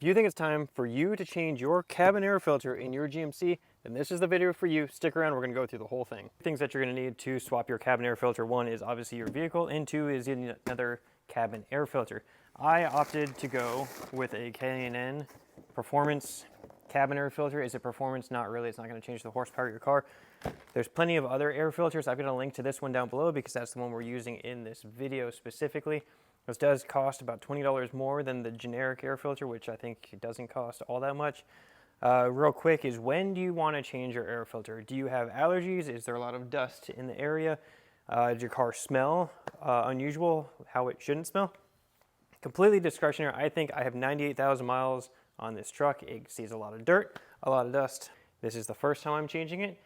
If you think it's time for you to change your cabin air filter in your GMC, then this is the video for you. Stick around, we're gonna go through the whole thing. Things that you're gonna need to swap your cabin air filter. One is obviously your vehicle, and two is another cabin air filter. I opted to go with a K&N Performance cabin air filter. Is it performance? Not really. It's not gonna change the horsepower of your car. There's plenty of other air filters. I've got a link to this one down below because that's the one we're using in this video specifically. This does cost about $20 more than the generic air filter, which I think doesn't cost all that much. Real quick is, when do you want to change your air filter? Do you have allergies? Is there a lot of dust in the area? Does your car smell unusual, how it shouldn't smell? Completely discretionary. I think I have 98,000 miles on this truck. It sees a lot of dirt, a lot of dust. This is the first time I'm changing it.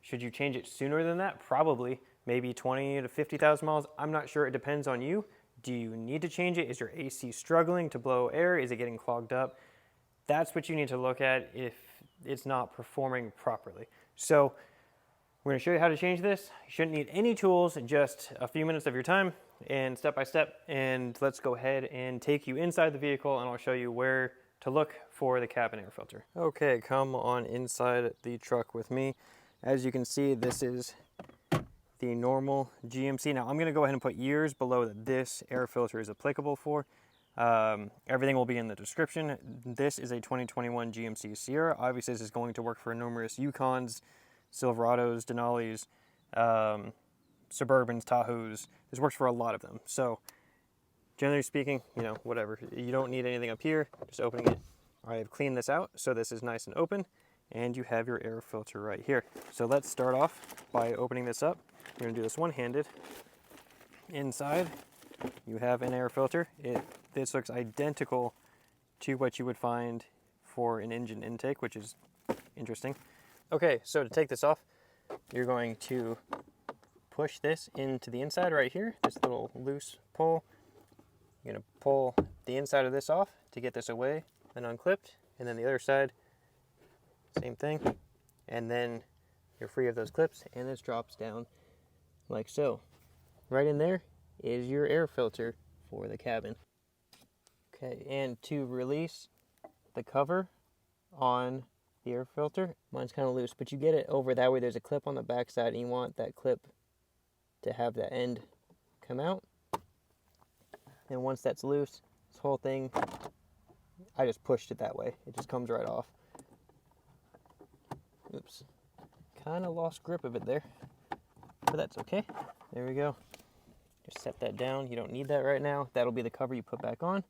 Should you change it sooner than that? Probably. Maybe 20 to 50,000 miles. I'm not sure. It depends on you. Do you need to change it? Is your AC struggling to blow air? Is it getting clogged up? That's what you need to look at if it's not performing properly. So we're going to show you how to change this. You shouldn't need any tools, just a few minutes of your time and step by step. And let's go ahead and take you inside the vehicle, and I'll show you where to look for the cabin air filter. Okay, come on inside the truck with me. As you can see, this is the normal GMC. Now I'm going to go ahead and put years below that this air filter is applicable for. Everything will be in the description. This is a 2021 GMC Sierra. Obviously this is going to work for numerous Yukons, Silverados, Denali's, Suburbans, Tahoes. This works for a lot of them. So generally speaking, you know, whatever. You don't need anything up here, just opening it. I have cleaned this out, so this is nice and open, and you have your air filter right here. So let's start off by opening this up. We're gonna do this one-handed. Inside, you have an air filter. This looks identical to what you would find for an engine intake, which is interesting. Okay, so to take this off, you're going to push this into the inside right here, this little loose pull. You're gonna pull the inside of this off to get this away and unclipped, and then the other side, same thing. And then you're free of those clips, and this drops down like so. Right in there is your air filter for the cabin. Okay, and to release the cover on the air filter, mine's kind of loose, but you get it over that way. There's a clip on the back side, and you want that clip to have that end come out. And once that's loose, this whole thing, I just pushed it that way. It just comes right off. Oops, kind of lost grip of it there, but that's okay. There we go. Just set that down. You don't need that right now. That'll be the cover you put back on,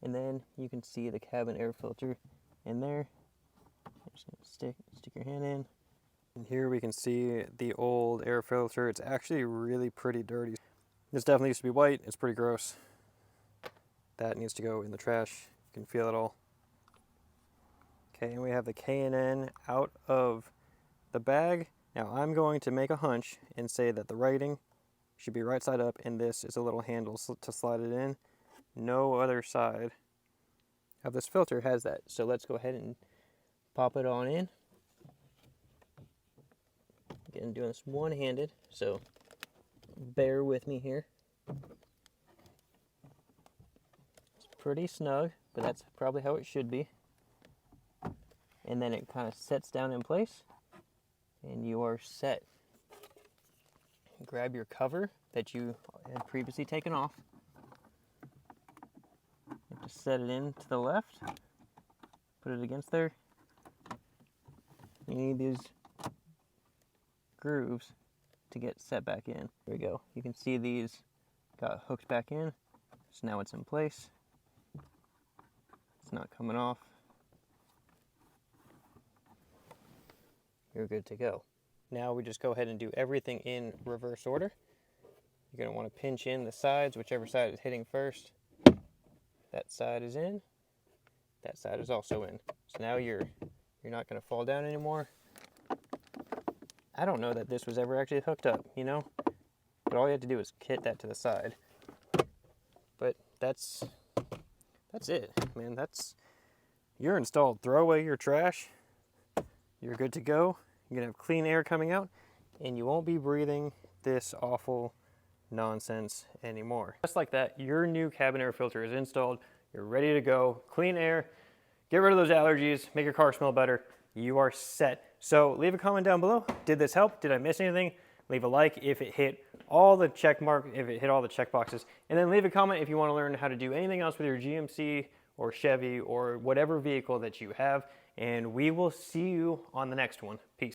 and then you can see the cabin air filter in there. I'm just gonna stick your hand in. And here we can see the old air filter. It's actually really pretty dirty. This definitely used to be white. It's pretty gross. That needs to go in the trash. You can feel it all. Okay, and we have the K&N out of the bag. Now I'm going to make a hunch and say that the writing should be right side up, and this is a little handle to slide it in. No other side of this filter has that. So let's go ahead and pop it on in. Again, doing this one-handed, so bear with me here. It's pretty snug, but that's probably how it should be. And then it kind of sets down in place, and you are set. Grab your cover that you had previously taken off. You have to set it in to the left. Put it against there. You need these grooves to get set back in. There we go. You can see these got hooked back in. So now it's in place. It's not coming off. You're good to go. Now we just go ahead and do everything in reverse order. You're gonna wanna pinch in the sides, whichever side is hitting first. That side is in, that side is also in. So now you're not gonna fall down anymore. I don't know that this was ever actually hooked up, you know? But all you have to do is hit that to the side. But that's it, man. You're installed. Throw away your trash. You're good to go. You're gonna have clean air coming out, and you won't be breathing this awful nonsense anymore. Just like that, your new cabin air filter is installed. you're ready to go. Clean air, get rid of those allergies, make your car smell better. You are set. So leave a comment down below. Did this help? Did I miss anything? Leave a like if it hit all the check boxes. And then leave a comment if you want to learn how to do anything else with your GMC or Chevy or whatever vehicle that you have. And we will see you on the next one. Peace.